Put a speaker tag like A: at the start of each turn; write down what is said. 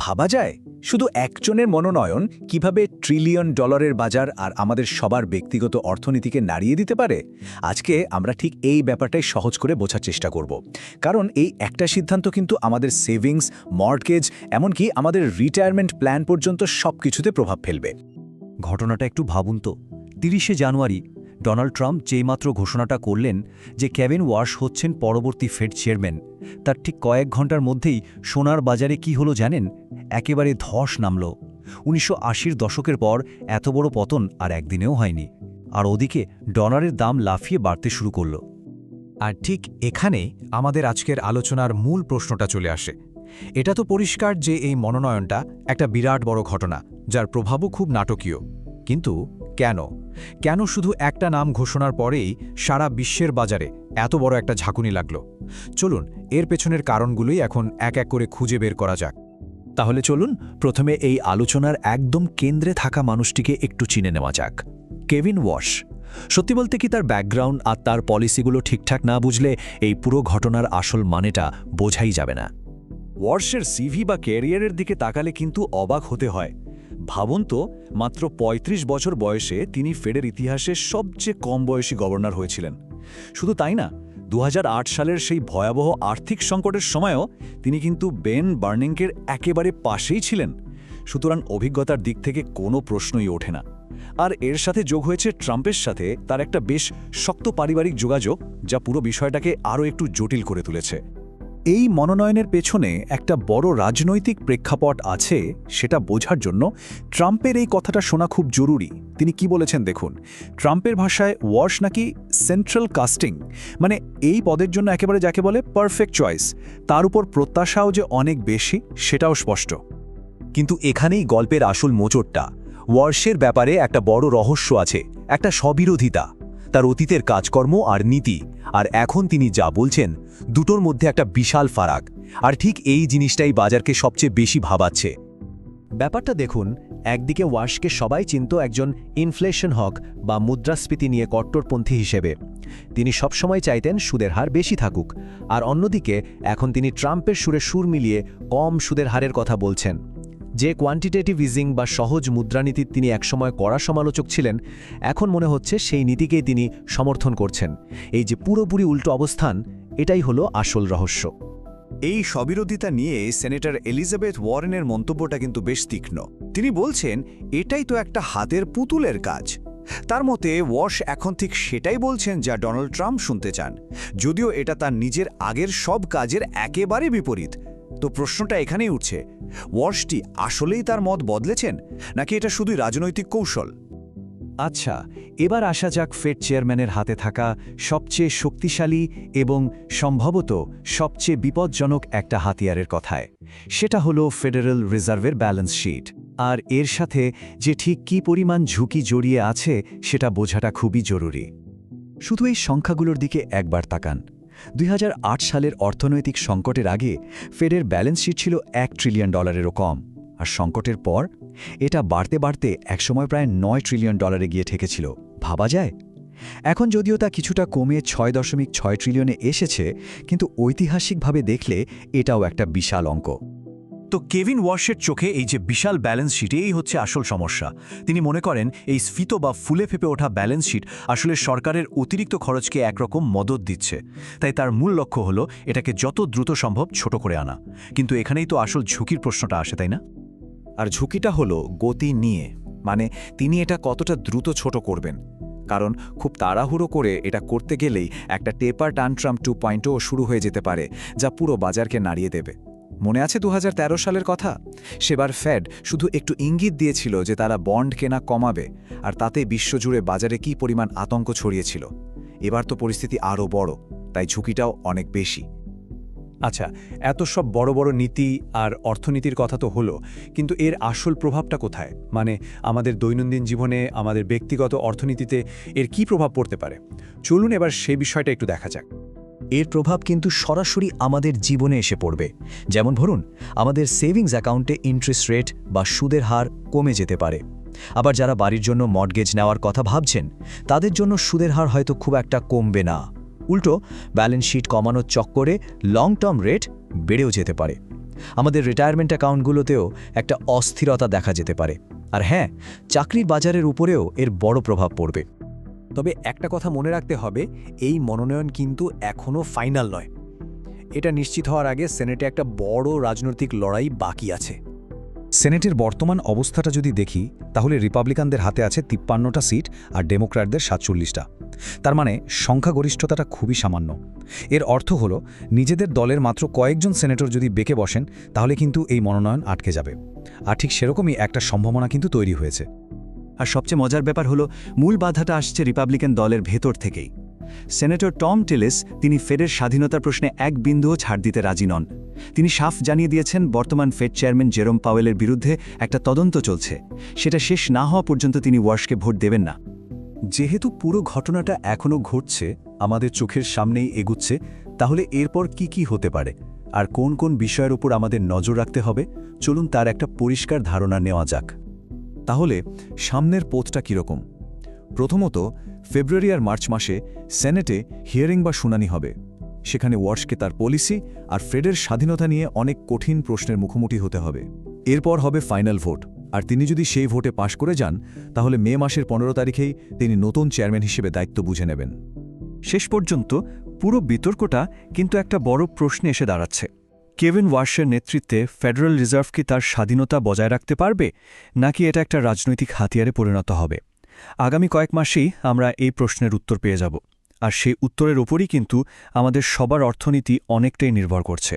A: ভাবা যায় শুধু একজনের মনোনয়ন কিভাবে ট্রিলিয়ন ডলারের বাজার আর আমাদের সবার ব্যক্তিগত অর্থনীতিকে নাড়িয়ে দিতে পারে। আজকে আমরা ঠিক এই ব্যাপারটাই সহজ করে বোঝার চেষ্টা করব, কারণ এই একটা সিদ্ধান্ত কিন্তু আমাদের সেভিংস, মর্টগেজ, এমনকি আমাদের রিটায়ারমেন্ট প্ল্যান পর্যন্ত সবকিছুতে প্রভাব ফেলবে।
B: ঘটনাটা একটু ভাবুন তো। ৩০শে জানুয়ারি ডোনাল্ড ট্রাম্প যেইমাত্র ঘোষণাটা করলেন যে কেভিন ওয়াশ হচ্ছেন পরবর্তী ফেড চেয়ারম্যান, তার ঠিক কয়েক ঘন্টার মধ্যেই সোনার বাজারে কি হলো জানেন? একেবারে ধস নামল। ১৯৮০-র দশকের পর এত বড় পতন আর একদিনেও হয়নি। আর ওদিকে ডলারের দাম লাফিয়ে বাড়তে শুরু করল।
C: আর ঠিক এখানেই আমাদের আজকের আলোচনার মূল প্রশ্নটা চলে আসে। এটা তো পরিষ্কার যে এই মনোনয়নটা একটা বিরাট বড় ঘটনা, যার প্রভাবও খুব নাটকীয়। কিন্তু কেন শুধু একটা নাম ঘোষণার পরেই সারা বিশ্বের বাজারে এত বড় একটা ঝাঁকুনি লাগলো? চলুন এর পেছনের কারণগুলোই এখন এক এক করে খুঁজে বের করা যাক।
A: তাহলে চলুন প্রথমে এই আলোচনার একদম কেন্দ্রে থাকা মানুষটিকে একটু চিনে নেওয়া যাক, কেভিন ওয়াশ। সত্যি বলতে কি তার ব্যাকগ্রাউন্ড আর তার পলিসিগুলো ঠিকঠাক না বুঝলে এই পুরো ঘটনার আসল মানেটা বোঝাই যাবে না। ওয়াশের সিভি বা ক্যারিয়ারের দিকে তাকালে কিন্তু অবাক হতে হয়। ভাবুন তো, মাত্র ৩৫ বছর বয়সে তিনি ফেডের ইতিহাসে সবচেয়ে কম বয়সী গভর্নর হয়েছিলেন। শুধু তাই না, ২০০৮ সালের সেই ভয়াবহ আর্থিক সংকটের সময়ও তিনি কিন্তু বেন বার্নিংকের একেবারে পাশেই ছিলেন। সুতরাং অভিজ্ঞতার দিক থেকে কোনো প্রশ্নই ওঠে না। আর এর সাথে যোগ হয়েছে ট্রাম্পের সাথে তার একটা বেশ শক্ত পারিবারিক যোগাযোগ, যা পুরো বিষয়টাকে আরও একটু জটিল করে তুলেছে। এই মনোনয়নের পেছনে একটা বড় রাজনৈতিক প্রেক্ষাপট আছে, সেটা বোঝার জন্য ট্রাম্পের এই কথাটা শোনা খুব জরুরি। তিনি কি বলেছেন দেখুন। ট্রাম্পের ভাষায় ওয়াশ নাকি সেন্ট্রাল কাস্টিং, মানে এই পদের জন্য একেবারে যাকে বলে পারফেক্ট চয়েস, তার উপর প্রত্যাশাও যে অনেক বেশি সেটাও স্পষ্ট।
B: কিন্তু এখানেই গল্পের আসল মোচড়টা। ওয়াশের ব্যাপারে একটা বড় রহস্য আছে, একটা স্ববিরোধিতা। তার অতীতের কাজকর্ম আর নীতি, আর এখন তিনি যা বলছেন, দুটোর মধ্যে একটা বিশাল ফারাক। আর ঠিক এই জিনিসটাই বাজারকে সবচেয়ে বেশি ভাবাচ্ছে। ব্যাপারটা দেখুন, একদিকে ওয়াশকে সবাই চিনত একজন ইনফ্লেশন হক বা মুদ্রাস্ফীতি নিয়ে কট্টরপন্থী হিসেবে। তিনি সবসময় চাইতেন সুদের হার বেশি থাকুক। আর অন্যদিকে এখন তিনি ট্রাম্পের সুরে সুর মিলিয়ে কম সুদের হারের কথা বলছেন। যে কোয়ান্টিটেটিভ ইজিং বা সহজ মুদ্রানীতির তিনি একসময় কড়া সমালোচক ছিলেন, এখন মনে হচ্ছে সেই নীতিকেই তিনি সমর্থন করছেন। এই যে পুরোপুরি উল্টো অবস্থান, এটাই হলো আসল রহস্য।
A: এই স্ববিরোধিতা নিয়ে সেনেটর এলিজাবেথ ওয়ারেনের মন্তব্যটা কিন্তু বেশ তীক্ষ্ণ। তিনি বলছেন, এটাই তো একটা হাতের পুতুলের কাজ। তার মতে ওয়াশ এখন ঠিক সেটাই বলছেন যা ডোনাল্ড ট্রাম্প শুনতে চান, যদিও এটা তার নিজের আগের সব কাজের একেবারে বিপরীত। তো প্রশ্নটা এখানেই উঠছে, ওয়াশটি আসলেই তার মত বদলেছেন, নাকি এটা শুধুই রাজনৈতিক কৌশল?
B: আচ্ছা, এবার আসা যাক ফেড চেয়ারম্যানের হাতে থাকা সবচেয়ে শক্তিশালী এবং সম্ভবত সবচেয়ে বিপজ্জনক একটা হাতিয়ারের কথায়। সেটা হলো ফেডারেল রিজার্ভের ব্যালেন্স শিট। আর এর সাথে যে ঠিক কী পরিমাণ ঝুঁকি জড়িয়ে আছে সেটা বোঝাটা খুবই জরুরি। শুধু এই সংখ্যাগুলোর দিকে একবার তাকান। ২০০৮ সালের অর্থনৈতিক সংকটের আগে ফেডের ব্যালেন্স শিট ছিল $1 ট্রিলিয়নেরও কম। আর সংকটের পর এটা বাড়তে বাড়তে একসময় প্রায় $9 ট্রিলিয়ন গিয়ে ঠেকেছিল। ভাবা যায়? এখন যদিও তা কিছুটা কমে ৬.৬ ট্রিলিয়নে এসেছে, কিন্তু ঐতিহাসিকভাবে দেখলে এটাও একটা বিশাল অঙ্ক। তো কেভিন ওয়াশের চোখে এই যে বিশাল ব্যালেন্স শিট, এই হচ্ছে আসল সমস্যা। তিনি মনে করেন এই স্ফীত বা ফুলে ফেপে ওঠা ব্যালেন্স শিট আসলে সরকারের অতিরিক্ত খরচকে একরকম মদত দিচ্ছে। তাই তার মূল লক্ষ্য হলো এটাকে যত দ্রুত সম্ভব ছোট করে আনা। কিন্তু এখানেই তো আসল ঝুঁকির প্রশ্নটা আসে, তাই না?
A: আর ঝুঁকিটা হলো গতি নিয়ে, মানে তিনি এটা কতটা দ্রুত ছোট করবেন। কারণ খুব তাড়াহুড়ো করে এটা করতে গেলেই একটা টেপার টান্ট্রাম 2.0 শুরু হয়ে যেতে পারে, যা পুরো বাজারকে নাড়িয়ে দেবে। মনে আছে ২০১৩ সালের কথা? সেবার ফেড শুধু একটু ইঙ্গিত দিয়েছিল যে তারা বন্ড কেনা কমাবে, আর তাতে বিশ্বজুড়ে বাজারে কী পরিমাণ আতঙ্ক ছড়িয়েছিল। এবার তো পরিস্থিতি আরও বড়, তাই ঝুঁকিটাও অনেক বেশি।
C: আচ্ছা, এত সব বড় বড় নীতি আর অর্থনীতির কথা তো হলো, কিন্তু এর আসল প্রভাবটা কোথায়? মানে আমাদের দৈনন্দিন জীবনে, আমাদের ব্যক্তিগত অর্থনীতিতে এর কি প্রভাব পড়তে পারে? চলুন এবার সেই বিষয়টা একটু দেখা যাক।
B: এর প্রভাব কিন্তু সরাসরি আমাদের জীবনে এসে পড়বে। যেমন ধরুন, আমাদের সেভিংস অ্যাকাউন্টে ইন্টারেস্ট রেট বা সুদের হার কমে যেতে পারে। আবার যারা বাড়ির জন্য মর্টগেজ নেওয়ার কথা ভাবছেন, তাদের জন্য সুদের হার হয়তো খুব একটা কমবে না। উল্টো ব্যালেন্স শিট কমানোর চক্করে লং টার্ম রেট বেড়েও যেতে পারে। আমাদের রিটায়ারমেন্ট অ্যাকাউন্টগুলোতেও একটা অস্থিরতা দেখা যেতে পারে। আর হ্যাঁ, চাকরির বাজারের উপরেও এর বড় প্রভাব পড়বে।
D: তবে একটা কথা মনে রাখতে হবে, এই মনোনয়ন কিন্তু এখনও ফাইনাল নয়। এটা নিশ্চিত হওয়ার আগে সেনেটে একটা বড় রাজনৈতিক লড়াই বাকি আছে।
C: সেনেটের বর্তমান অবস্থাটা যদি দেখি, তাহলে রিপাবলিকানদের হাতে আছে 53টা সিট আর ডেমোক্র্যাটদের 47টা। তার মানে সংখ্যাগরিষ্ঠতাটা খুবই সামান্য। এর অর্থ হলো নিজেদের দলের মাত্র কয়েকজন সেনেটর যদি বেঁকে বসেন, তাহলে কিন্তু এই মনোনয়ন আটকে যাবে। আর ঠিক সেরকমই একটা সম্ভাবনা কিন্তু তৈরি হয়েছে।
B: আর সবচেয়ে মজার ব্যাপার হলো, মূল বাধাটা আসছে রিপাবলিকান দলের ভেতর থেকেই। সেনেটর টম টিলিস তিনি ফেডের স্বাধীনতার প্রশ্নে এক বিন্দুও ছাড় দিতে রাজি নন। তিনি সাফ জানিয়ে দিয়েছেন বর্তমান ফেড চেয়ারম্যান জেরোম পাওয়েলের বিরুদ্ধে একটা তদন্ত চলছে, সেটা শেষ না হওয়া পর্যন্ত তিনি ওয়াশকে ভোট দেবেন না।
A: যেহেতু পুরো ঘটনাটা এখনও ঘটছে, আমাদের চোখের সামনেই এগুচ্ছে, তাহলে এরপর কি হতে পারে আর কোন কোন বিষয়ের উপর আমাদের নজর রাখতে হবে, চলুন তার একটা পরিষ্কার ধারণা নেওয়া যাক। তাহলে সামনের পথটা কীরকম? প্রথমত, ফেব্রুয়ারি আর মার্চ মাসে সেনেটে হিয়ারিং বা শুনানি হবে। সেখানে ওয়াশকে তার পলিসি আর ফেডের স্বাধীনতা নিয়ে অনেক কঠিন প্রশ্নের মুখোমুখি হতে হবে। এরপর হবে ফাইনাল ভোট, আর তিনি যদি সেই ভোটে পাশ করে যান, তাহলে মে মাসের 15 তারিখেই তিনি নতুন চেয়ারম্যান হিসেবে দায়িত্ব বুঝে নেবেন।
B: শেষ পর্যন্ত পুরো বিতর্কটা কিন্তু একটা বড় প্রশ্নে এসে দাঁড়াচ্ছে। কেভিন ওয়াশের নেতৃত্বে ফেডারেল রিজার্ভ কি তার স্বাধীনতা বজায় রাখতে পারবে, নাকি এটা একটা রাজনৈতিক হাতিয়ারে পরিণত হবে? আগামী কয়েক মাসেই আমরা এই প্রশ্নের উত্তর পেয়ে যাব, আর সেই উত্তরের ওপরই কিন্তু আমাদের সবার অর্থনীতি অনেকটাই নির্ভর করছে।